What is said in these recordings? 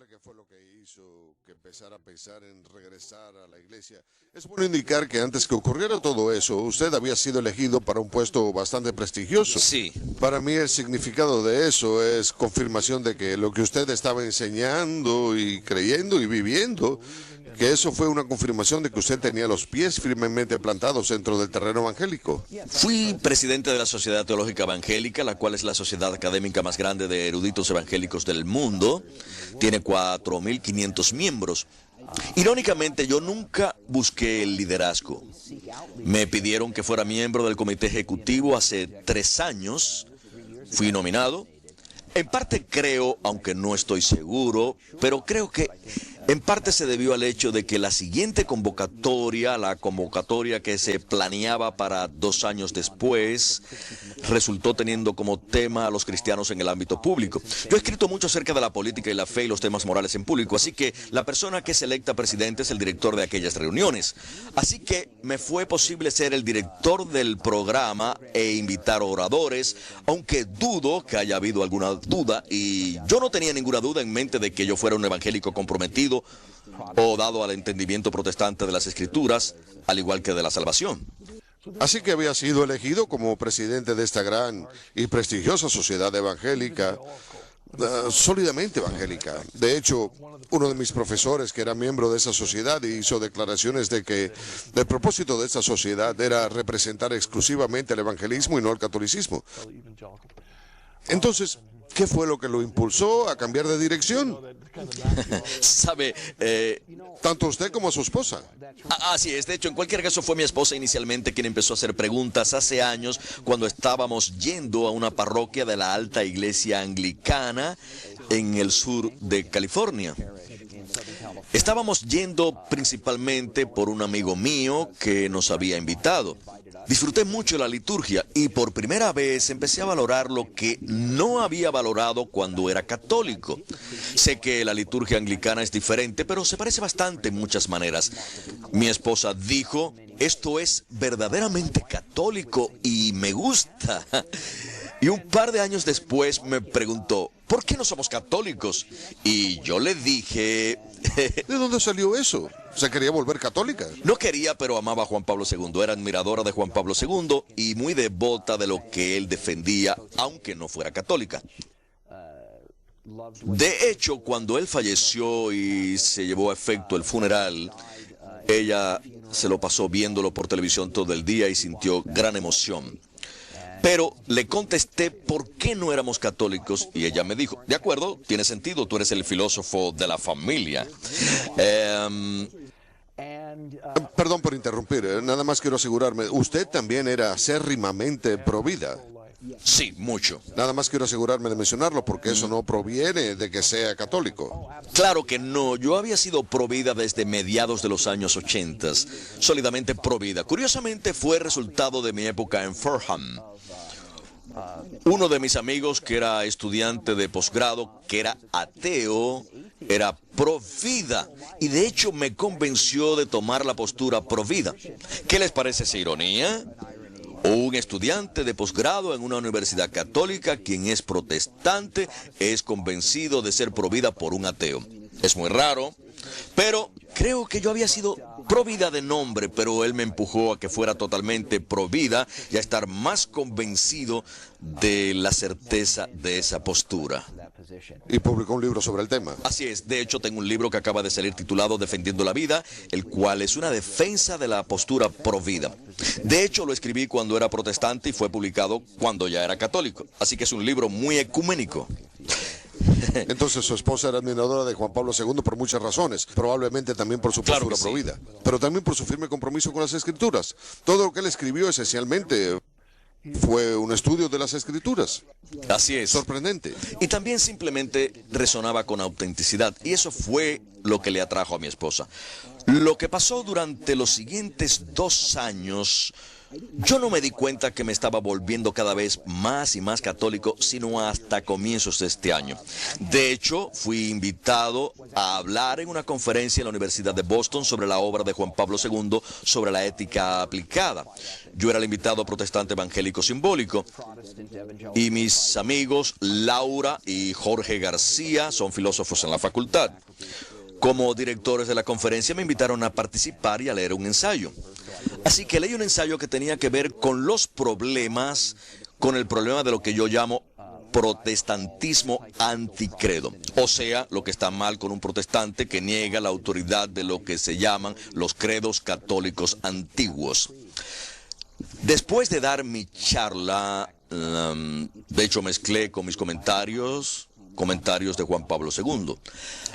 preguntarle qué fue lo que hizo que empezara a pensar en regresar a la iglesia. Es bueno indicar que antes que ocurriera todo eso, usted había sido elegido para un puesto bastante prestigioso. Sí. Para mí el significado de eso es confirmación de que lo que usted estaba enseñando y creyendo y viviendo, que eso fue una confirmación de que usted tenía los pies firmemente plantados dentro del terreno evangélico. Fui presidente de la Sociedad Teológica Evangélica, la cual es la sociedad académica más grande de eruditos evangélicos del mundo. Tiene 4.500 miembros. Irónicamente, yo nunca busqué el liderazgo. Me pidieron que fuera miembro del comité ejecutivo hace 3 años. Fui nominado. En parte creo, aunque no estoy seguro, pero creo que en parte se debió al hecho de que la siguiente convocatoria, la convocatoria que se planeaba para 2 años después, resultó teniendo como tema a los cristianos en el ámbito público. Yo he escrito mucho acerca de la política y la fe y los temas morales en público, así que la persona que es electa presidente es el director de aquellas reuniones. Así que me fue posible ser el director del programa e invitar oradores, aunque dudo que haya habido alguna duda, y yo no tenía ninguna duda en mente de que yo fuera un evangélico comprometido o dado al entendimiento protestante de las Escrituras, al igual que de la salvación. Así que había sido elegido como presidente de esta gran y prestigiosa sociedad evangélica, sólidamente evangélica. De hecho, uno de mis profesores, que era miembro de esa sociedad, hizo declaraciones de que el propósito de esta sociedad era representar exclusivamente el evangelismo y no el catolicismo. Entonces, ¿qué fue lo que lo impulsó a cambiar de dirección? Sabe, Tanto usted como a su esposa. así es. De hecho, en cualquier caso fue mi esposa inicialmente quien empezó a hacer preguntas hace años cuando estábamos yendo a una parroquia de la alta iglesia anglicana en el sur de California. Estábamos yendo principalmente por un amigo mío que nos había invitado. Disfruté mucho la liturgia y por primera vez empecé a valorar lo que no había valorado cuando era católico. Sé que la liturgia anglicana es diferente, pero se parece bastante en muchas maneras. Mi esposa dijo, esto es verdaderamente católico y me gusta. Y un par de años después me preguntó, ¿por qué no somos católicos? Y yo le dije... ¿De dónde salió eso? ¿Se quería volver católica? No quería, pero amaba a Juan Pablo II. Era admiradora de Juan Pablo II y muy devota de lo que él defendía, aunque no fuera católica. De hecho, cuando él falleció y se llevó a efecto el funeral, ella se lo pasó viéndolo por televisión todo el día y sintió gran emoción. Pero le contesté por qué no éramos católicos y ella me dijo, de acuerdo, tiene sentido, tú eres el filósofo de la familia. Perdón por interrumpir, nada más quiero asegurarme, usted también era acérrimamente provida. Sí, mucho. Nada más quiero asegurarme de mencionarlo porque eso no proviene de que sea católico. Claro que no, yo había sido provida desde mediados de los años 80, sólidamente provida. Curiosamente fue resultado de mi época en Fordham. Uno de mis amigos que era estudiante de posgrado, que era ateo, era provida y de hecho me convenció de tomar la postura provida. ¿Qué les parece esa ironía? Un estudiante de posgrado en una universidad católica, quien es protestante, es convencido de ser provida por un ateo. Es muy raro, pero creo que yo había sido provida de nombre, pero él me empujó a que fuera totalmente provida y a estar más convencido de la certeza de esa postura. Y publicó un libro sobre el tema. Así es, de hecho tengo un libro que acaba de salir titulado Defendiendo la Vida, el cual es una defensa de la postura provida. De hecho lo escribí cuando era protestante y fue publicado cuando ya era católico, así que es un libro muy ecuménico. Entonces su esposa era admiradora de Juan Pablo II por muchas razones, probablemente también por su Claro postura que sí. provida, pero también por su firme compromiso con las Escrituras. Todo lo que él escribió esencialmente fue un estudio de las Escrituras. Así es. Sorprendente. Y también simplemente resonaba con autenticidad. Y eso fue lo que le atrajo a mi esposa. Lo que pasó durante los siguientes 2 años Yo no me di cuenta que me estaba volviendo cada vez más y más católico, sino hasta comienzos de este año. De hecho, fui invitado a hablar en una conferencia en la Universidad de Boston sobre la obra de Juan Pablo II sobre la ética aplicada. Yo era el invitado protestante evangélico simbólico y mis amigos Laura y Jorge García son filósofos en la facultad. Como directores de la conferencia me invitaron a participar y a leer un ensayo. Así que leí un ensayo que tenía que ver con los problemas, con el problema de lo que yo llamo protestantismo anticredo. O sea, lo que está mal con un protestante que niega la autoridad de lo que se llaman los credos católicos antiguos. Después de dar mi charla, de hecho mezclé con mis comentarios de Juan Pablo II.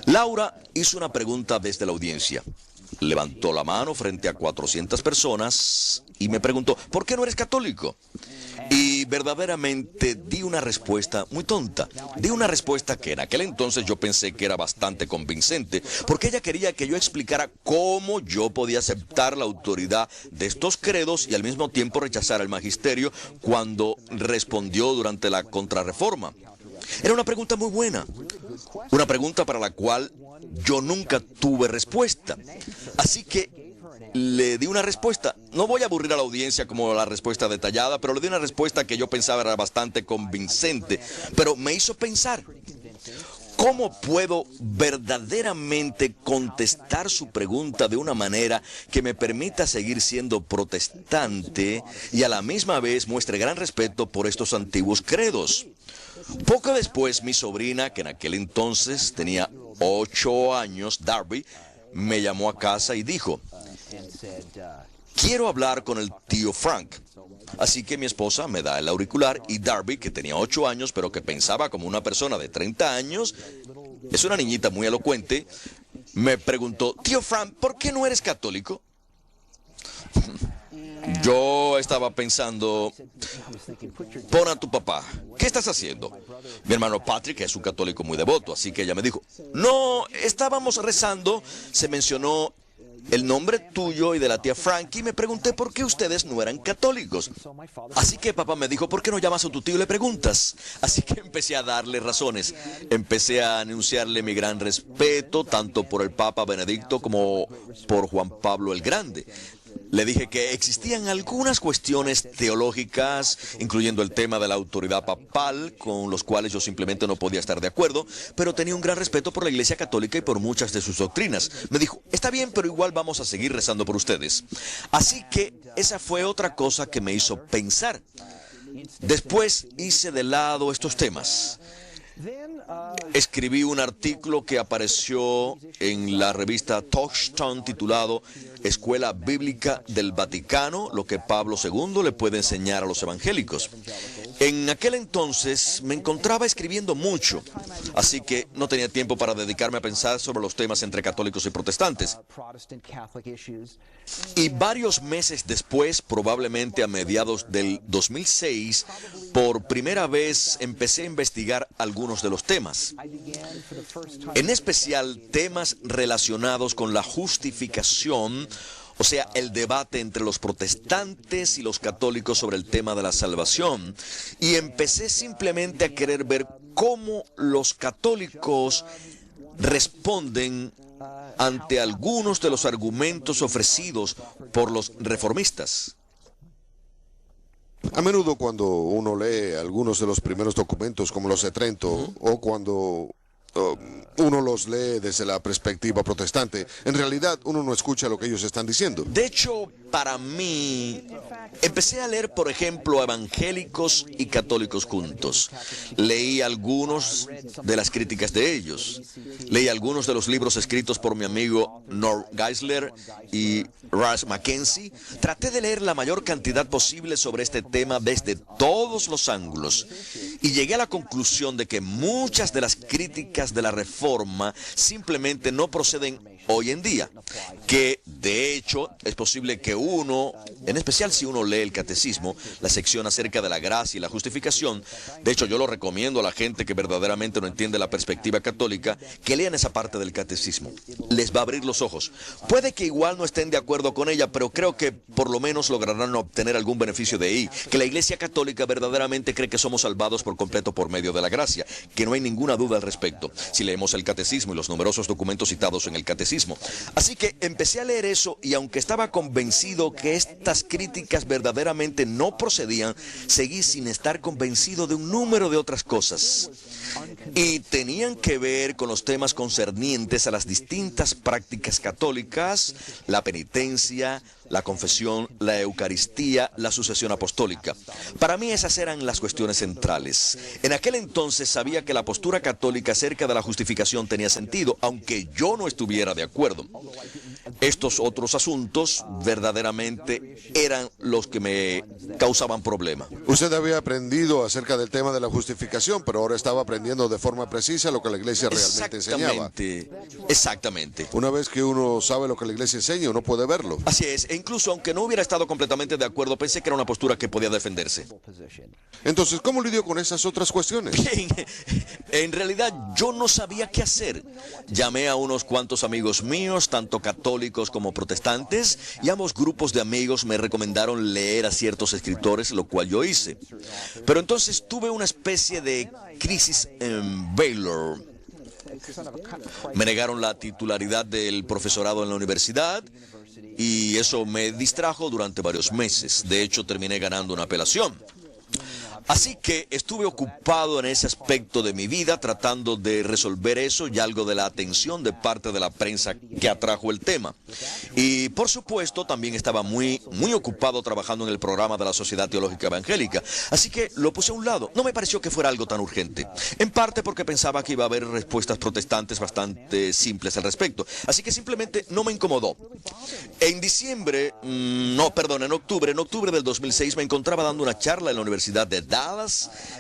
Laura hizo una pregunta desde la audiencia. Levantó la mano frente a 400 personas y me preguntó, ¿por qué no eres católico? Y verdaderamente di una respuesta muy tonta. Di una respuesta que en aquel entonces yo pensé que era bastante convincente, porque ella quería que yo explicara cómo yo podía aceptar la autoridad de estos credos y al mismo tiempo rechazar el magisterio cuando respondió durante la Contrarreforma. Era una pregunta muy buena, una pregunta para la cual yo nunca tuve respuesta. Así que le di una respuesta. No voy a aburrir a la audiencia como la respuesta detallada, pero le di una respuesta que yo pensaba era bastante convincente, pero me hizo pensar. ¿Cómo puedo verdaderamente contestar su pregunta de una manera que me permita seguir siendo protestante y a la misma vez muestre gran respeto por estos antiguos credos? Poco después, mi sobrina, que en aquel entonces tenía 8 años, Darby, me llamó a casa y dijo, quiero hablar con el tío Frank. Así que mi esposa me da el auricular y Darby, que tenía 8 años, pero que pensaba como una persona de 30 años, es una niñita muy elocuente, me preguntó, tío Frank, ¿por qué no eres católico? Yo estaba pensando, pon a tu papá, ¿qué estás haciendo? Mi hermano Patrick es un católico muy devoto, así que ella me dijo, no, estábamos rezando, se mencionó el nombre tuyo y de la tía Frankie y me pregunté por qué ustedes no eran católicos. Así que papá me dijo, ¿por qué no llamas a tu tío y le preguntas? Así que empecé a darle razones. Empecé a anunciarle mi gran respeto, tanto por el Papa Benedicto como por Juan Pablo el Grande. Le dije que existían algunas cuestiones teológicas, incluyendo el tema de la autoridad papal, con los cuales yo simplemente no podía estar de acuerdo, pero tenía un gran respeto por la Iglesia Católica y por muchas de sus doctrinas. Me dijo, está bien, pero igual vamos a seguir rezando por ustedes. Así que esa fue otra cosa que me hizo pensar. Después hice de lado estos temas. Escribí un artículo que apareció en la revista Touchstone titulado Escuela Bíblica del Vaticano, lo que Pablo II le puede enseñar a los evangélicos. En aquel entonces me encontraba escribiendo mucho, así que no tenía tiempo para dedicarme a pensar sobre los temas entre católicos y protestantes. Y varios meses después, probablemente a mediados del 2006, por primera vez empecé a investigar algunos de los temas. En especial temas relacionados con la justificación, o sea, el debate entre los protestantes y los católicos sobre el tema de la salvación. Y empecé simplemente a querer ver cómo los católicos responden ante algunos de los argumentos ofrecidos por los reformistas. A menudo cuando uno lee algunos de los primeros documentos como los de Trento o cuando uno los lee desde la perspectiva protestante, en realidad uno no escucha lo que ellos están diciendo. De hecho, para mí, empecé a leer, por ejemplo, evangélicos y católicos juntos. Leí algunos de las críticas de ellos. Leí algunos de los libros escritos por mi amigo Norm Geisler y Russ Mackenzie. Traté de leer la mayor cantidad posible sobre este tema desde todos los ángulos. Y llegué a la conclusión de que muchas de las críticas de la Reforma simplemente no proceden hoy en día. Que, de hecho, es posible que uno, en especial si uno lee el catecismo, la sección acerca de la gracia y la justificación, de hecho yo lo recomiendo a la gente que verdaderamente no entiende la perspectiva católica, que lean esa parte del catecismo. Les va a abrir los ojos. Puede que igual no estén de acuerdo con ella, pero creo que por lo menos lograrán obtener algún beneficio de ahí, que la Iglesia Católica verdaderamente cree que somos salvados por completo por medio de la gracia, que no hay ninguna duda al respecto, si leemos el catecismo y los numerosos documentos citados en el catecismo. Así que empecé a leer eso y aunque estaba convencido que estas críticas verdaderamente no procedían, seguí sin estar convencido de un número de otras cosas. Y tenían que ver con los temas concernientes a las distintas prácticas católicas, la penitencia, la confesión, la Eucaristía, la sucesión apostólica. Para mí esas eran las cuestiones centrales. En aquel entonces sabía que la postura católica acerca de la justificación tenía sentido, aunque yo no estuviera de acuerdo. Estos otros asuntos verdaderamente eran los que me causaban problema. Usted había aprendido acerca del tema de la justificación, pero ahora estaba aprendiendo de forma precisa lo que la Iglesia realmente enseñaba. Exactamente. Una vez que uno sabe lo que la Iglesia enseña, uno puede verlo. Así es, e incluso aunque no hubiera estado completamente de acuerdo, pensé que era una postura que podía defenderse. Entonces, ¿cómo lidió con esas otras cuestiones? Bien, en realidad yo no sabía qué hacer. Llamé a unos cuantos amigos míos, tanto católicos como protestantes, y ambos grupos de amigos me recomendaron leer a ciertos escritores, lo cual yo hice. Pero entonces tuve una especie de crisis en Baylor. Me negaron la titularidad del profesorado en la universidad y eso me distrajo durante varios meses. De hecho, terminé ganando una apelación. Así que estuve ocupado en ese aspecto de mi vida tratando de resolver eso y algo de la atención de parte de la prensa que atrajo el tema. Y por supuesto también estaba muy ocupado trabajando en el programa de la Sociedad Teológica Evangélica. Así que lo puse a un lado. No me pareció que fuera algo tan urgente. En parte porque pensaba que iba a haber respuestas protestantes bastante simples al respecto. Así que simplemente no me incomodó. En octubre del 2006 me encontraba dando una charla en la Universidad de Dallas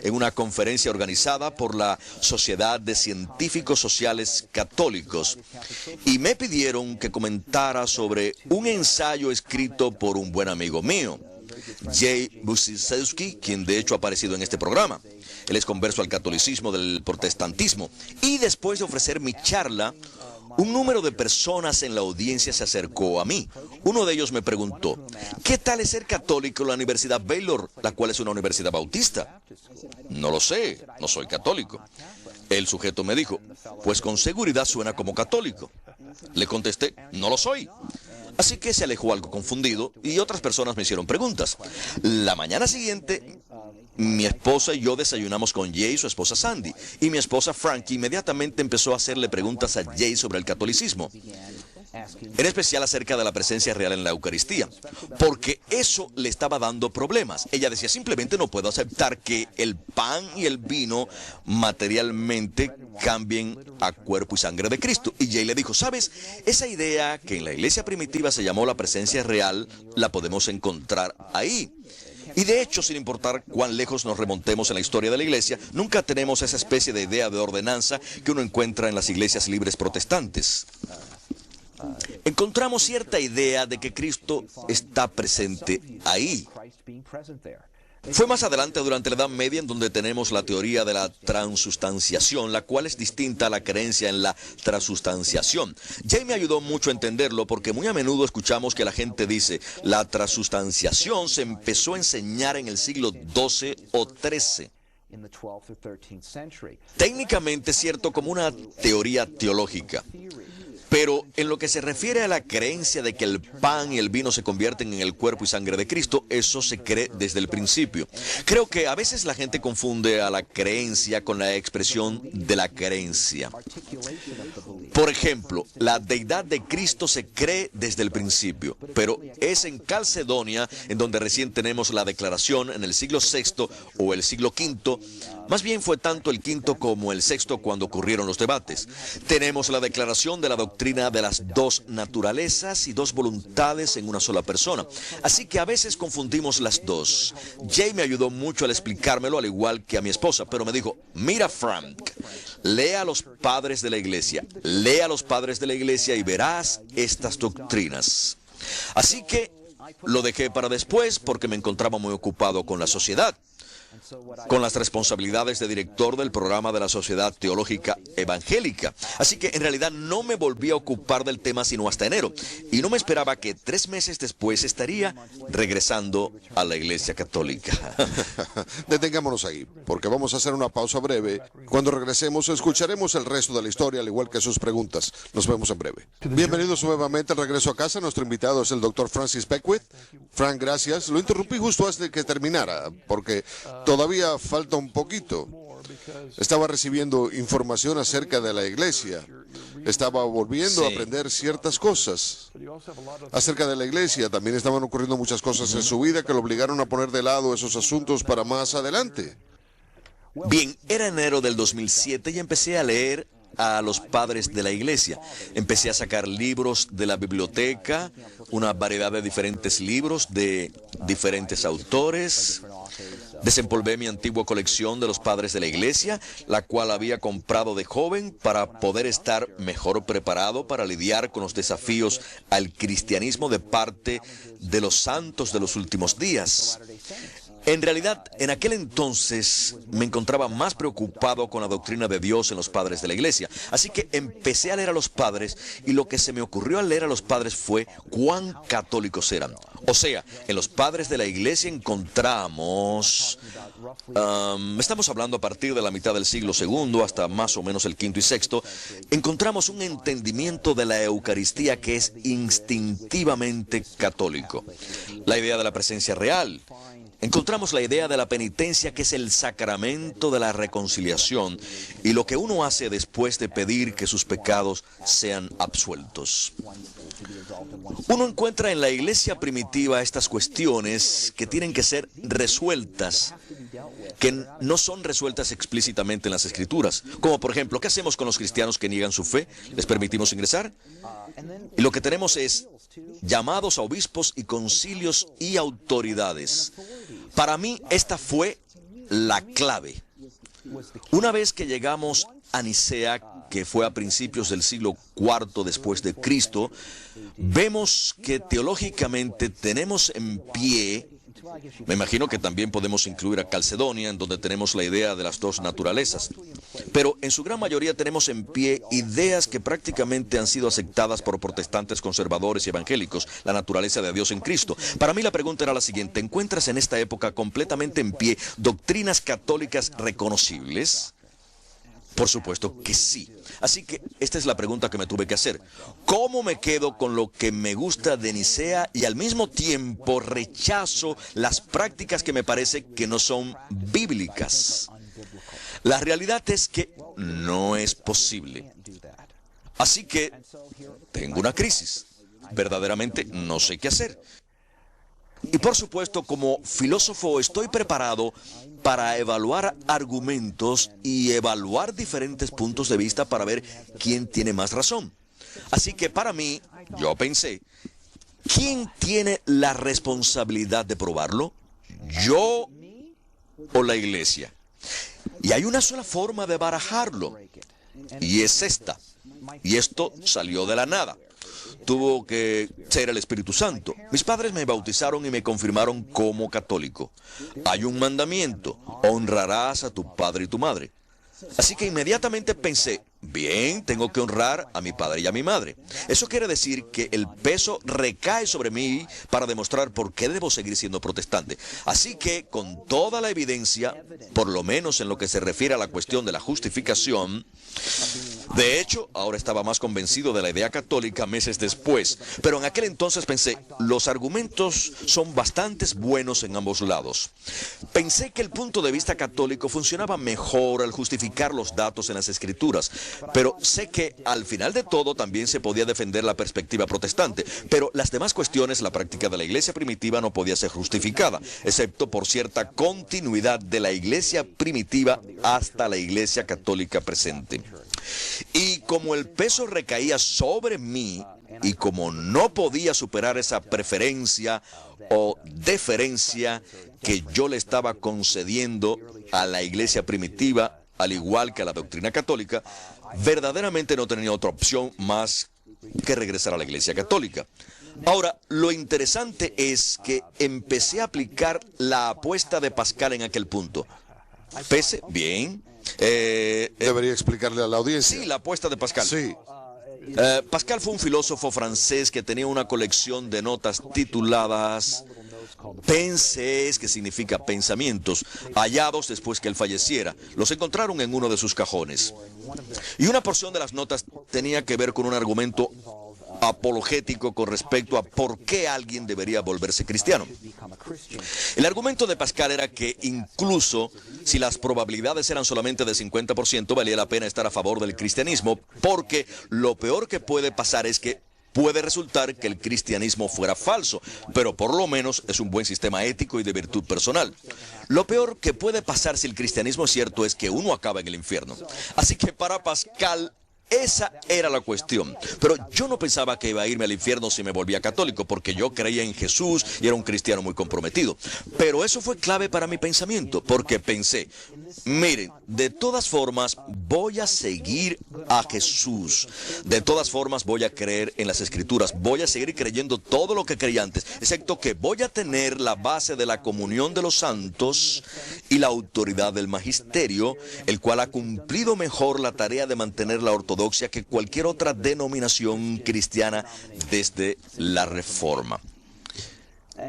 en una conferencia organizada por la Sociedad de Científicos Sociales Católicos y me pidieron que comentara sobre un ensayo escrito por un buen amigo mío, Jay Buszewski, quien de hecho ha aparecido en este programa. Él es converso al catolicismo del protestantismo. Y después de ofrecer mi charla, un número de personas en la audiencia se acercó a mí. Uno de ellos me preguntó, ¿qué tal es ser católico en la Universidad Baylor, la cual es una universidad bautista? No lo sé, no soy católico. El sujeto me dijo, pues con seguridad suena como católico. Le contesté, no lo soy. Así que se alejó algo confundido y otras personas me hicieron preguntas. La mañana siguiente, mi esposa y yo desayunamos con Jay y su esposa Sandy. Y mi esposa Frankie inmediatamente empezó a hacerle preguntas a Jay sobre el catolicismo. En especial acerca de la presencia real en la Eucaristía, porque eso le estaba dando problemas. Ella decía, simplemente no puedo aceptar que el pan y el vino materialmente cambien a cuerpo y sangre de Cristo. Y Jay le dijo, ¿sabes? Esa idea que en la iglesia primitiva se llamó la presencia real, la podemos encontrar ahí. Y de hecho, sin importar cuán lejos nos remontemos en la historia de la iglesia, nunca tenemos esa especie de idea de ordenanza que uno encuentra en las iglesias libres protestantes. Encontramos cierta idea de que Cristo está presente ahí. Fue más adelante durante la Edad Media en donde tenemos la teoría de la transustanciación, la cual es distinta a la creencia en la transustanciación. Jay me ayudó mucho a entenderlo porque muy a menudo escuchamos que la gente dice la transustanciación se empezó a enseñar en el siglo XII o XIII. Técnicamente es cierto como una teoría teológica. Pero en lo que se refiere a la creencia de que el pan y el vino se convierten en el cuerpo y sangre de Cristo, eso se cree desde el principio. Creo que a veces la gente confunde a la creencia con la expresión de la creencia. Por ejemplo, la deidad de Cristo se cree desde el principio, pero es en Calcedonia en donde recién tenemos la declaración en el siglo VI o el siglo V. Más bien fue tanto el quinto como el sexto cuando ocurrieron los debates. Tenemos la declaración de la doctrina de las dos naturalezas y dos voluntades en una sola persona. Así que a veces confundimos las dos. Jay me ayudó mucho al explicármelo, al igual que a mi esposa, pero me dijo, mira Frank, lea a los padres de la iglesia, lea a los padres de la iglesia y verás estas doctrinas. Así que lo dejé para después porque me encontraba muy ocupado con la sociedad, con las responsabilidades de director del programa de la Sociedad Teológica Evangélica. Así que en realidad no me volví a ocupar del tema sino hasta enero. Y no me esperaba que 3 meses después estaría regresando a la Iglesia Católica. Detengámonos ahí, porque vamos a hacer una pausa breve. Cuando regresemos, escucharemos el resto de la historia, al igual que sus preguntas. Nos vemos en breve. Bienvenidos nuevamente al regreso a casa. Nuestro invitado es el Dr. Francis Beckwith. Frank, gracias. Lo interrumpí justo antes de que terminara, porque todavía falta un poquito. Estaba recibiendo información acerca de la iglesia. Estaba volviendo a aprender ciertas cosas acerca de la iglesia. También estaban ocurriendo muchas cosas en su vida que lo obligaron a poner de lado esos asuntos para más adelante. Bien, era enero del 2007 y empecé a leer a los padres de la iglesia. Empecé a sacar libros de la biblioteca, una variedad de diferentes libros de diferentes autores. Desempolvé mi antigua colección de los padres de la iglesia, la cual había comprado de joven para poder estar mejor preparado para lidiar con los desafíos al cristianismo de parte de los santos de los últimos días. En realidad, en aquel entonces me encontraba más preocupado con la doctrina de Dios en los padres de la iglesia. Así que empecé a leer a los padres y lo que se me ocurrió al leer a los padres fue cuán católicos eran. O sea, en los padres de la iglesia encontramos... estamos hablando a partir de la mitad del siglo II hasta más o menos el V y VI. Encontramos un entendimiento de la Eucaristía que es instintivamente católico. La idea de la presencia real. Encontramos la idea de la penitencia, que es el sacramento de la reconciliación y lo que uno hace después de pedir que sus pecados sean absueltos. Uno encuentra en la iglesia primitiva estas cuestiones que tienen que ser resueltas, que no son resueltas explícitamente en las Escrituras. Como por ejemplo, ¿qué hacemos con los cristianos que niegan su fe? ¿Les permitimos ingresar? Y lo que tenemos es llamados a obispos y concilios y autoridades. Para mí esta fue la clave. Una vez que llegamos a Nicea, que fue a principios del siglo IV después de Cristo, vemos que teológicamente tenemos en pie, me imagino que también podemos incluir a Calcedonia, en donde tenemos la idea de las dos naturalezas, pero en su gran mayoría tenemos en pie ideas que prácticamente han sido aceptadas por protestantes conservadores y evangélicos, la naturaleza de Dios en Cristo. Para mí la pregunta era la siguiente: ¿encuentras en esta época completamente en pie doctrinas católicas reconocibles? Por supuesto que sí. Así que esta es la pregunta que me tuve que hacer. ¿Cómo me quedo con lo que me gusta de Nicea y al mismo tiempo rechazo las prácticas que me parece que no son bíblicas? La realidad es que no es posible. Así que tengo una crisis. Verdaderamente no sé qué hacer. Y por supuesto, como filósofo estoy preparado para evaluar argumentos y evaluar diferentes puntos de vista para ver quién tiene más razón. Así que para mí, yo pensé, ¿quién tiene la responsabilidad de probarlo? ¿Yo o la iglesia? Y hay una sola forma de barajarlo, y es esta. Y esto salió de la nada. Tuvo que ser el Espíritu Santo. Mis padres me bautizaron y me confirmaron como católico. Hay un mandamiento: honrarás a tu padre y tu madre. Así que inmediatamente pensé, bien, tengo que honrar a mi padre y a mi madre. Eso quiere decir que el peso recae sobre mí para demostrar por qué debo seguir siendo protestante. Así que, con toda la evidencia, por lo menos en lo que se refiere a la cuestión de la justificación, de hecho, ahora estaba más convencido de la idea católica meses después, pero en aquel entonces pensé, los argumentos son bastante buenos en ambos lados. Pensé que el punto de vista católico funcionaba mejor al justificar los datos en las Escrituras, pero sé que al final de todo también se podía defender la perspectiva protestante, pero las demás cuestiones, la práctica de la iglesia primitiva no podía ser justificada, excepto por cierta continuidad de la iglesia primitiva hasta la iglesia católica presente. Y como el peso recaía sobre mí, y como no podía superar esa preferencia o deferencia que yo le estaba concediendo a la iglesia primitiva, al igual que a la doctrina católica, verdaderamente no tenía otra opción más que regresar a la iglesia católica. Ahora, lo interesante es que empecé a aplicar la apuesta de Pascal en aquel punto. Pese, bien. Debería explicarle a la audiencia. Sí, la apuesta de Pascal. Sí. Pascal fue un filósofo francés que tenía una colección de notas tituladas Pensées, que significa pensamientos, hallados después que él falleciera. Los encontraron en uno de sus cajones. Y una porción de las notas tenía que ver con un argumento apologético con respecto a por qué alguien debería volverse cristiano. El argumento de Pascal era que incluso si las probabilidades eran solamente de 50%, valía la pena estar a favor del cristianismo, porque lo peor que puede pasar es que puede resultar que el cristianismo fuera falso, pero por lo menos es un buen sistema ético y de virtud personal. Lo peor que puede pasar si el cristianismo es cierto es que uno acaba en el infierno. Así que para Pascal, esa era la cuestión. Pero yo no pensaba que iba a irme al infierno si me volvía católico, porque yo creía en Jesús y era un cristiano muy comprometido. Pero eso fue clave para mi pensamiento, porque pensé, miren, de todas formas voy a seguir a Jesús. De todas formas voy a creer en las Escrituras. Voy a seguir creyendo todo lo que creía antes, excepto que voy a tener la base de la comunión de los santos y la autoridad del magisterio, el cual ha cumplido mejor la tarea de mantener la ortodoxia que cualquier otra denominación cristiana desde la Reforma.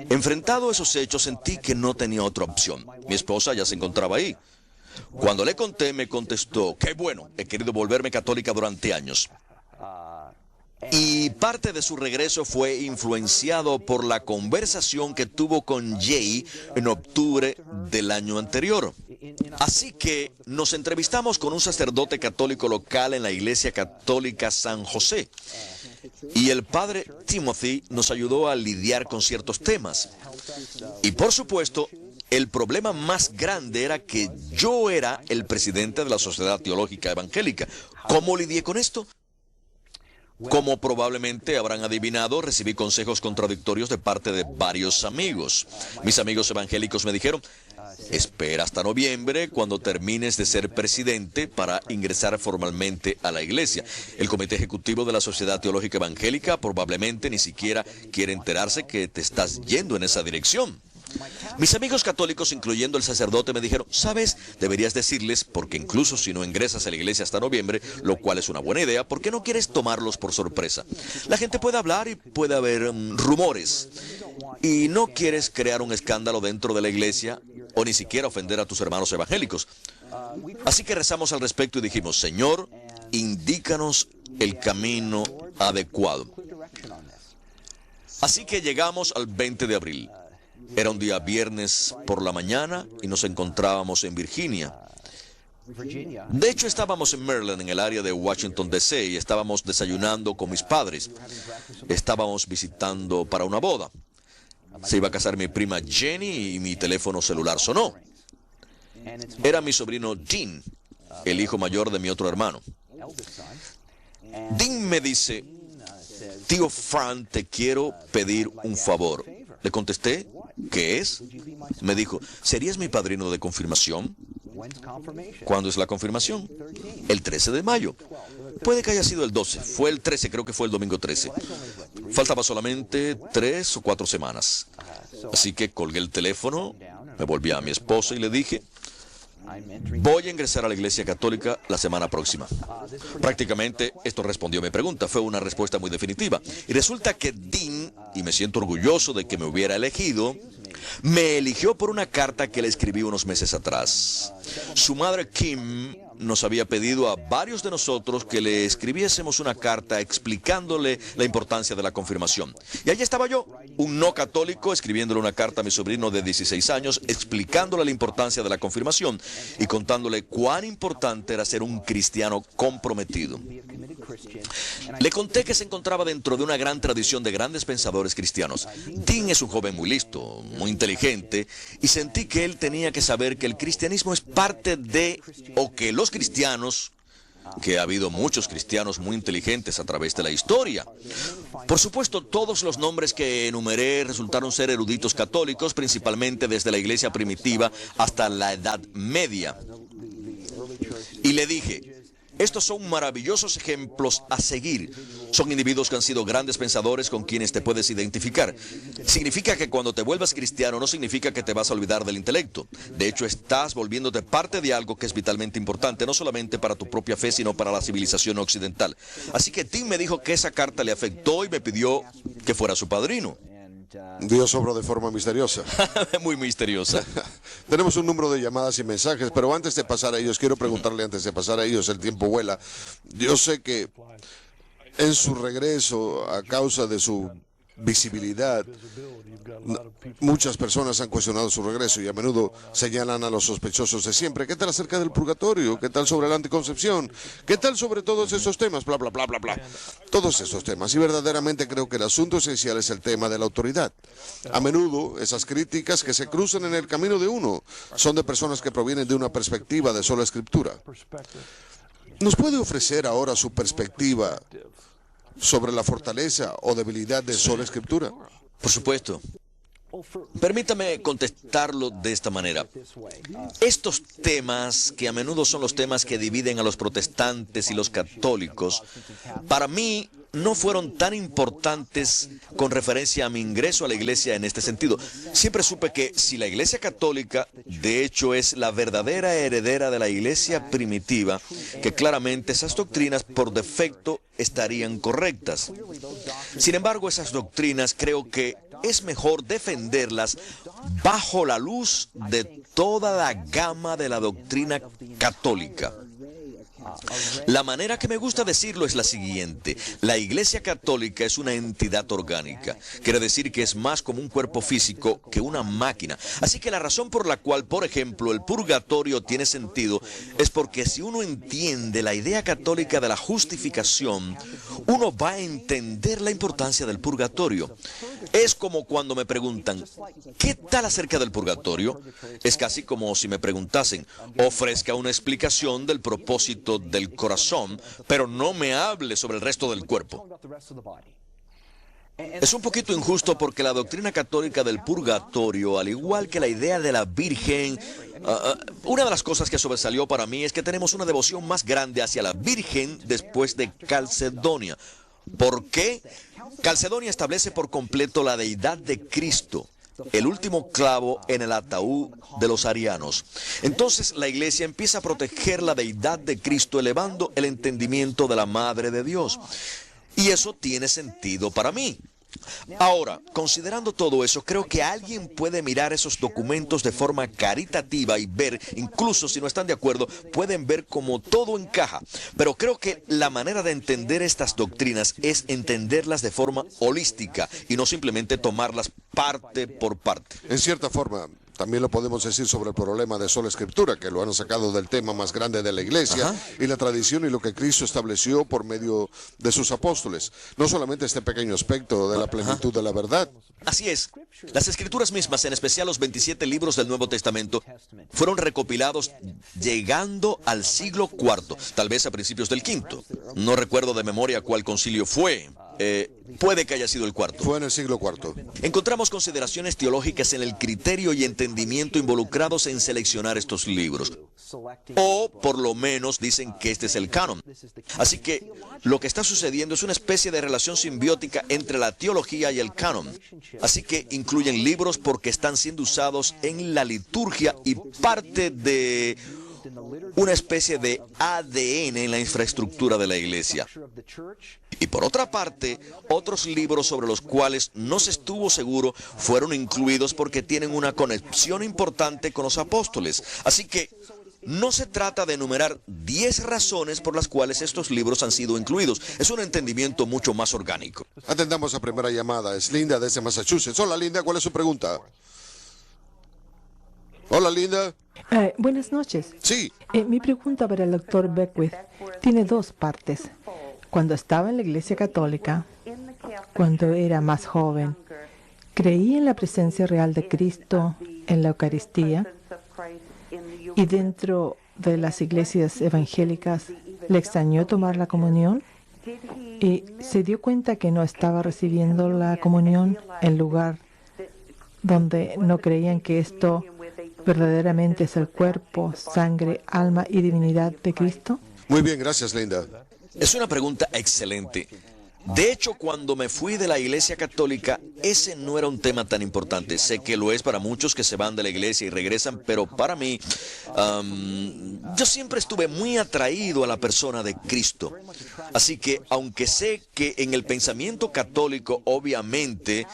Enfrentado a esos hechos, sentí que no tenía otra opción. Mi esposa ya se encontraba ahí. Cuando le conté, me contestó, qué bueno, he querido volverme católica durante años. Y parte de su regreso fue influenciado por la conversación que tuvo con Jay en octubre del año anterior. Así que nos entrevistamos con un sacerdote católico local en la Iglesia Católica San José. Y el padre Timothy nos ayudó a lidiar con ciertos temas. Y por supuesto, el problema más grande era que yo era el presidente de la Sociedad Teológica Evangélica. ¿Cómo lidié con esto? Como probablemente habrán adivinado, recibí consejos contradictorios de parte de varios amigos. Mis amigos evangélicos me dijeron, espera hasta noviembre cuando termines de ser presidente para ingresar formalmente a la iglesia. El comité ejecutivo de la Sociedad Teológica Evangélica probablemente ni siquiera quiere enterarse que te estás yendo en esa dirección. Mis amigos católicos, incluyendo el sacerdote, me dijeron, ¿sabes? Deberías decirles, porque incluso si no ingresas a la iglesia hasta noviembre, lo cual es una buena idea, ¿por qué no quieres tomarlos por sorpresa? La gente puede hablar y puede haber rumores. Y no quieres crear un escándalo dentro de la iglesia o ni siquiera ofender a tus hermanos evangélicos. Así que rezamos al respecto y dijimos, Señor, indícanos el camino adecuado. Así que llegamos al 20 de abril. Era un día viernes por la mañana y nos encontrábamos en Virginia. De hecho, estábamos en Maryland, en el área de Washington, D.C., y estábamos desayunando con mis padres. Estábamos visitando para una boda. Se iba a casar mi prima Jenny y mi teléfono celular sonó. Era mi sobrino Dean, el hijo mayor de mi otro hermano. Dean me dice, tío Fran, te quiero pedir un favor. Le contesté, ¿qué es? Me dijo, ¿serías mi padrino de confirmación? ¿Cuándo es la confirmación? El 13 de mayo. Puede que haya sido el 12. Fue el 13, creo que fue el domingo 13. Faltaba solamente 3 o 4 semanas. Así que colgué el teléfono, me volví a mi esposa y le dije, voy a ingresar a la Iglesia Católica la semana próxima. Prácticamente esto respondió a mi pregunta. Fue una respuesta muy definitiva. Y resulta que Dean, y me siento orgulloso de que me hubiera elegido, me eligió por una carta que le escribí unos meses atrás. Su madre Kim nos había pedido a varios de nosotros que le escribiésemos una carta explicándole la importancia de la confirmación. Y allí estaba yo, un no católico, escribiéndole una carta a mi sobrino de 16 años, explicándole la importancia de la confirmación y contándole cuán importante era ser un cristiano comprometido. Le conté que se encontraba dentro de una gran tradición de grandes pensadores cristianos. Dean es un joven muy listo, muy inteligente, y sentí que él tenía que saber que el cristianismo es parte de, o que los cristianos, que ha habido muchos cristianos muy inteligentes a través de la historia. Por supuesto, todos los nombres que enumeré resultaron ser eruditos católicos, principalmente desde la iglesia primitiva hasta la Edad Media. Y le dije, Estos son maravillosos ejemplos a seguir. Son individuos que han sido grandes pensadores con quienes te puedes identificar. Significa que cuando te vuelvas cristiano no significa que te vas a olvidar del intelecto. De hecho, estás volviéndote parte de algo que es vitalmente importante, no solamente para tu propia fe, sino para la civilización occidental. Así que Tim me dijo que esa carta le afectó y me pidió que fuera su padrino. Dios obra de forma misteriosa. Muy misteriosa. Tenemos un número de llamadas y mensajes, pero antes de pasar a ellos, quiero preguntarle antes de pasar a ellos, el tiempo vuela. Yo sé que en su regreso, a causa de su visibilidad, muchas personas han cuestionado su regreso y a menudo señalan a los sospechosos de siempre. ¿Qué tal acerca del purgatorio? ¿Qué tal sobre la anticoncepción? ¿Qué tal sobre todos esos temas? Bla, bla, bla, bla, bla. Todos esos temas. Y verdaderamente creo que el asunto esencial es el tema de la autoridad. A menudo esas críticas que se cruzan en el camino de uno son de personas que provienen de una perspectiva de sola escritura. ¿Nos puede ofrecer ahora su perspectiva sobre la fortaleza o debilidad de sola escritura? Por supuesto. Permítame contestarlo de esta manera. Estos temas, que a menudo son los temas que dividen a los protestantes y los católicos, para mí no fueron tan importantes con referencia a mi ingreso a la iglesia en este sentido. Siempre supe que si la iglesia católica, de hecho, es la verdadera heredera de la iglesia primitiva, que claramente esas doctrinas por defecto estarían correctas. Sin embargo, esas doctrinas creo que es mejor defenderlas bajo la luz de toda la gama de la doctrina católica. La manera que me gusta decirlo es la siguiente: la Iglesia Católica es una entidad orgánica. Quiere decir que es más como un cuerpo físico que una máquina. Así que la razón por la cual, por ejemplo, el purgatorio tiene sentido es porque si uno entiende la idea católica de la justificación, uno va a entender la importancia del purgatorio. Es como cuando me preguntan, ¿qué tal acerca del purgatorio? Es casi como si me preguntasen, ofrezca una explicación del propósito del corazón, pero no me hable sobre el resto del cuerpo. Es un poquito injusto porque la doctrina católica del purgatorio, al igual que la idea de la Virgen, una de las cosas que sobresalió para mí es que tenemos una devoción más grande hacia la Virgen después de Calcedonia. ¿Por qué? Calcedonia establece por completo la deidad de Cristo, el último clavo en el ataúd de los arianos. Entonces la iglesia empieza a proteger la deidad de Cristo, elevando el entendimiento de la Madre de Dios. Y eso tiene sentido para mí. Ahora, considerando todo eso, creo que alguien puede mirar esos documentos de forma caritativa y ver, incluso si no están de acuerdo, pueden ver cómo todo encaja. Pero creo que la manera de entender estas doctrinas es entenderlas de forma holística y no simplemente tomarlas parte por parte. En cierta forma, también lo podemos decir sobre el problema de sola escritura, que lo han sacado del tema más grande de la iglesia y la tradición y lo que Cristo estableció por medio de sus apóstoles. No solamente este pequeño aspecto de la plenitud de la verdad. Así es. Las escrituras mismas, en especial los 27 libros del Nuevo Testamento, fueron recopilados llegando al siglo IV, tal vez a principios del V. No recuerdo de memoria cuál concilio fue. Puede que haya sido el cuarto. Fue en el siglo IV. Encontramos consideraciones teológicas en el criterio y entendimiento involucrados en seleccionar estos libros. O, por lo menos, dicen que este es el canon. Así que lo que está sucediendo es una especie de relación simbiótica entre la teología y el canon. Así que incluyen libros porque están siendo usados en la liturgia y parte de una especie de ADN en la infraestructura de la iglesia. Y por otra parte, otros libros sobre los cuales no se estuvo seguro fueron incluidos porque tienen una conexión importante con los apóstoles. Así que no se trata de enumerar 10 razones por las cuales estos libros han sido incluidos. Es un entendimiento mucho más orgánico. Atendamos a primera llamada. Es Linda desde Massachusetts. Hola, Linda, ¿cuál es su pregunta? Hola, Linda. Buenas noches. Sí. Mi pregunta para el doctor Beckwith tiene dos partes. Cuando estaba en la Iglesia Católica, cuando era más joven, creí en la presencia real de Cristo en la Eucaristía y dentro de las iglesias evangélicas le extrañó tomar la comunión y se dio cuenta que no estaba recibiendo la comunión en lugar donde no creían que esto verdaderamente es el cuerpo, sangre, alma y divinidad de Cristo. Muy bien, gracias, Linda. Es una pregunta excelente. De hecho, cuando me fui de la Iglesia Católica, ese no era un tema tan importante. Sé que lo es para muchos que se van de la iglesia y regresan, pero para mí, yo siempre estuve muy atraído a la persona de Cristo. Así que, aunque sé que en el pensamiento católico, obviamente,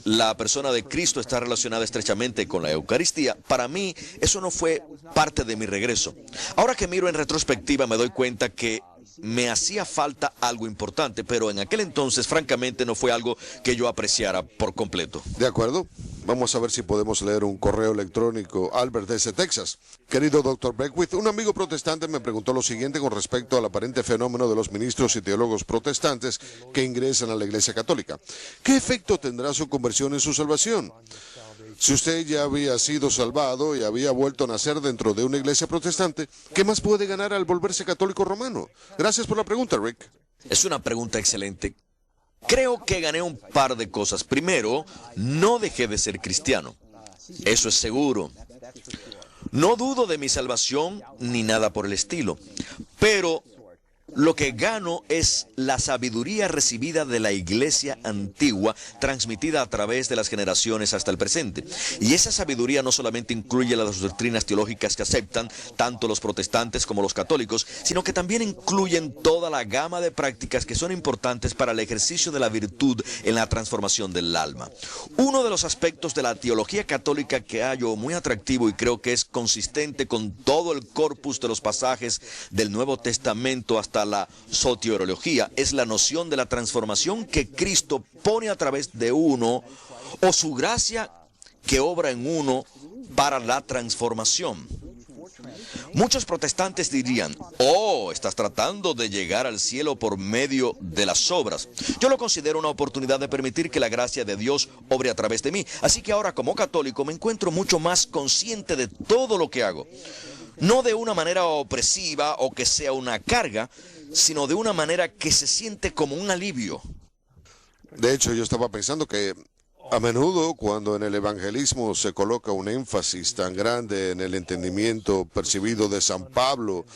la persona de Cristo está relacionada estrechamente con la Eucaristía, para mí eso no fue parte de mi regreso. Ahora que miro en retrospectiva, me doy cuenta que me hacía falta algo importante, pero en aquel entonces, francamente, no fue algo que yo apreciara por completo. De acuerdo. Vamos a ver si podemos leer un correo electrónico. Albert desde Texas. Querido Dr. Beckwith, un amigo protestante me preguntó lo siguiente con respecto al aparente fenómeno de los ministros y teólogos protestantes que ingresan a la Iglesia Católica. ¿Qué efecto tendrá su conversión en su salvación? Si usted ya había sido salvado y había vuelto a nacer dentro de una iglesia protestante, ¿qué más puede ganar al volverse católico romano? Gracias por la pregunta, Rick. Es una pregunta excelente. Creo que gané un par de cosas. Primero, no dejé de ser cristiano. Eso es seguro. No dudo de mi salvación ni nada por el estilo. Pero lo que gano es la sabiduría recibida de la iglesia antigua, transmitida a través de las generaciones hasta el presente. Y esa sabiduría no solamente incluye las doctrinas teológicas que aceptan tanto los protestantes como los católicos, sino que también incluyen toda la gama de prácticas que son importantes para el ejercicio de la virtud en la transformación del alma. Uno de los aspectos de la teología católica que hallo muy atractivo y creo que es consistente con todo el corpus de los pasajes del Nuevo Testamento hasta la soteriología es la noción de la transformación que Cristo pone a través de uno o su gracia que obra en uno para la transformación. Muchos protestantes dirían, oh, estás tratando de llegar al cielo por medio de las obras. Yo lo considero una oportunidad de permitir que la gracia de Dios obre a través de mí. Así que ahora como católico me encuentro mucho más consciente de todo lo que hago. No de una manera opresiva o que sea una carga, sino de una manera que se siente como un alivio. De hecho, yo estaba pensando que a menudo cuando en el evangelismo se coloca un énfasis tan grande en el entendimiento percibido de San Pablo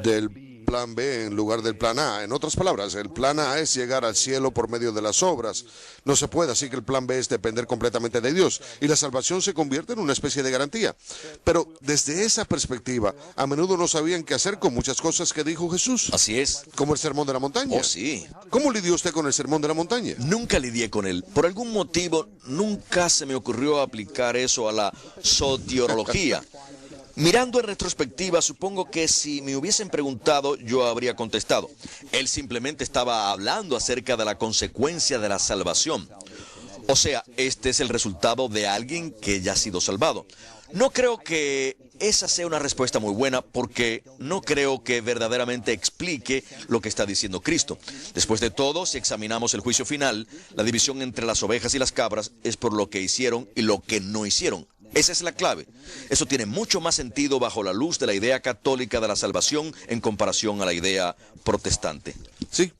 del plan B en lugar del plan A. En otras palabras, el plan A es llegar al cielo por medio de las obras. No se puede, así que el plan B es depender completamente de Dios. Y la salvación se convierte en una especie de garantía. Pero desde esa perspectiva, a menudo no sabían qué hacer con muchas cosas que dijo Jesús. Así es. Como el sermón de la montaña. Oh, sí. ¿Cómo lidió usted con el sermón de la montaña? Nunca lidié con él. Por algún motivo, nunca se me ocurrió aplicar eso a la soteriología. Mirando en retrospectiva, supongo que si me hubiesen preguntado, yo habría contestado. Él simplemente estaba hablando acerca de la consecuencia de la salvación. O sea, este es el resultado de alguien que ya ha sido salvado. No creo que esa sea una respuesta muy buena porque no creo que verdaderamente explique lo que está diciendo Cristo. Después de todo, si examinamos el juicio final, la división entre las ovejas y las cabras es por lo que hicieron y lo que no hicieron. Esa es la clave. Eso tiene mucho más sentido bajo la luz de la idea católica de la salvación en comparación a la idea protestante. Sí.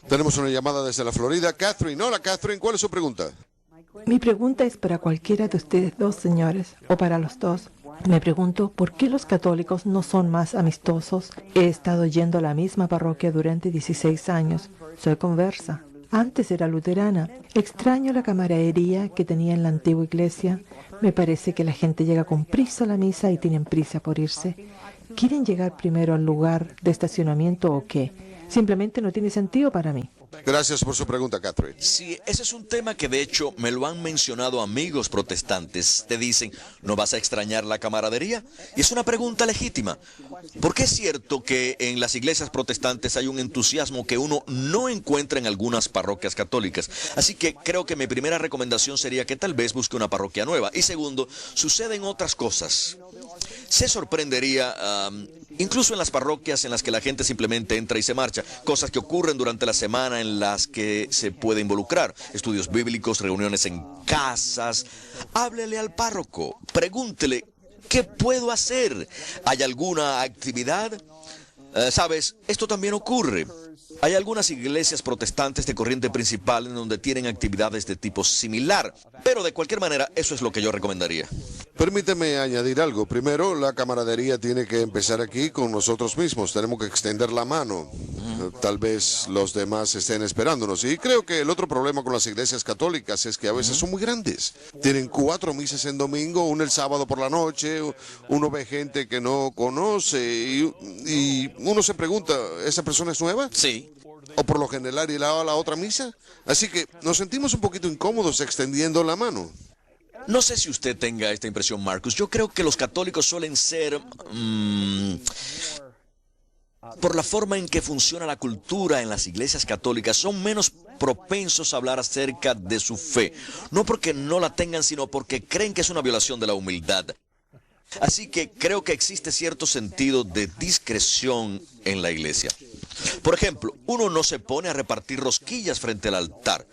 Tenemos una llamada desde la Florida. Catherine. Hola, Catherine. ¿Cuál es su pregunta? Mi pregunta es para cualquiera de ustedes dos, señores, o para los dos. Me pregunto por qué los católicos no son más amistosos. He estado yendo a la misma parroquia durante 16 años. Soy conversa. Antes era luterana. Extraño la camaradería que tenía en la antigua iglesia. Me parece que la gente llega con prisa a la misa y tienen prisa por irse. ¿Quieren llegar primero al lugar de estacionamiento o qué? Simplemente no tiene sentido para mí. Gracias por su pregunta, Catherine. Sí, ese es un tema que de hecho me lo han mencionado amigos protestantes. Te dicen, ¿no vas a extrañar la camaradería? Y es una pregunta legítima. Porque es cierto que en las iglesias protestantes hay un entusiasmo que uno no encuentra en algunas parroquias católicas. Así que creo que mi primera recomendación sería que tal vez busque una parroquia nueva. Y segundo, suceden otras cosas. Se sorprendería, incluso en las parroquias en las que la gente simplemente entra y se marcha, cosas que ocurren durante la semana en las que se puede involucrar, estudios bíblicos, reuniones en casas. Háblele al párroco, pregúntele, ¿qué puedo hacer? ¿Hay alguna actividad? Sabes, esto también ocurre. Hay algunas iglesias protestantes de corriente principal en donde tienen actividades de tipo similar, pero de cualquier manera eso es lo que yo recomendaría. Permíteme añadir algo. Primero, la camaradería tiene que empezar aquí con nosotros mismos. Tenemos que extender la mano. Tal vez los demás estén esperándonos. Y creo que el otro problema con las iglesias católicas es que a veces son muy grandes. Tienen 4 misas en domingo, una el sábado por la noche, uno ve gente que no conoce y uno se pregunta, ¿esa persona es nueva? Sí. ¿O por lo general irá a la otra misa? Así que nos sentimos un poquito incómodos extendiendo la mano. No sé si usted tenga esta impresión, Marcus. Yo creo que los católicos suelen ser, por la forma en que funciona la cultura en las iglesias católicas, son menos propensos a hablar acerca de su fe. No porque no la tengan, sino porque creen que es una violación de la humildad. Así que creo que existe cierto sentido de discreción en la iglesia. Por ejemplo, uno no se pone a repartir rosquillas frente al altar.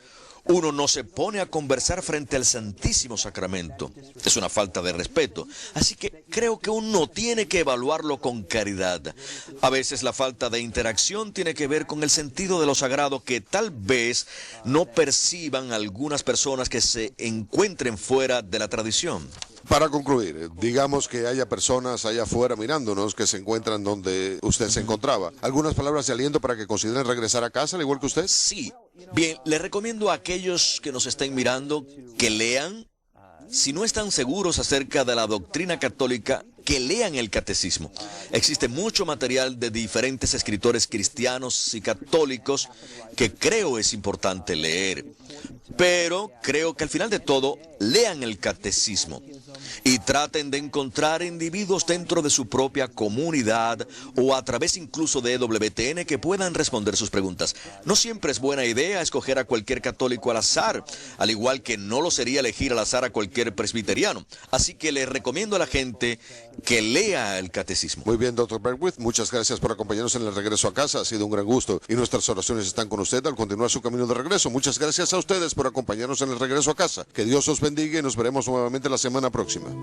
Uno no se pone a conversar frente al Santísimo Sacramento. Es una falta de respeto. Así que creo que uno tiene que evaluarlo con caridad. A veces la falta de interacción tiene que ver con el sentido de lo sagrado que tal vez no perciban algunas personas que se encuentren fuera de la tradición. Para concluir, digamos que haya personas allá afuera mirándonos que se encuentran donde usted se encontraba. ¿Algunas palabras de aliento para que consideren regresar a casa al igual que usted? Sí. Bien, le recomiendo a aquellos que nos estén mirando que lean. Si no están seguros acerca de la doctrina católica, que lean el catecismo. Existe mucho material de diferentes escritores cristianos y católicos que creo es importante leer. Pero creo que al final de todo, lean el catecismo y traten de encontrar individuos dentro de su propia comunidad o a través incluso de EWTN que puedan responder sus preguntas. No siempre es buena idea escoger a cualquier católico al azar, al igual que no lo sería elegir al azar a cualquier presbiteriano. Así que les recomiendo a la gente que lea el catecismo. Muy bien, Dr. Beckwith, muchas gracias por acompañarnos en el regreso a casa. Ha sido un gran gusto y nuestras oraciones están con usted al continuar su camino de regreso. Muchas gracias a ustedes por acompañarnos en el regreso a casa. Que Dios os bendiga y nos veremos nuevamente la semana próxima.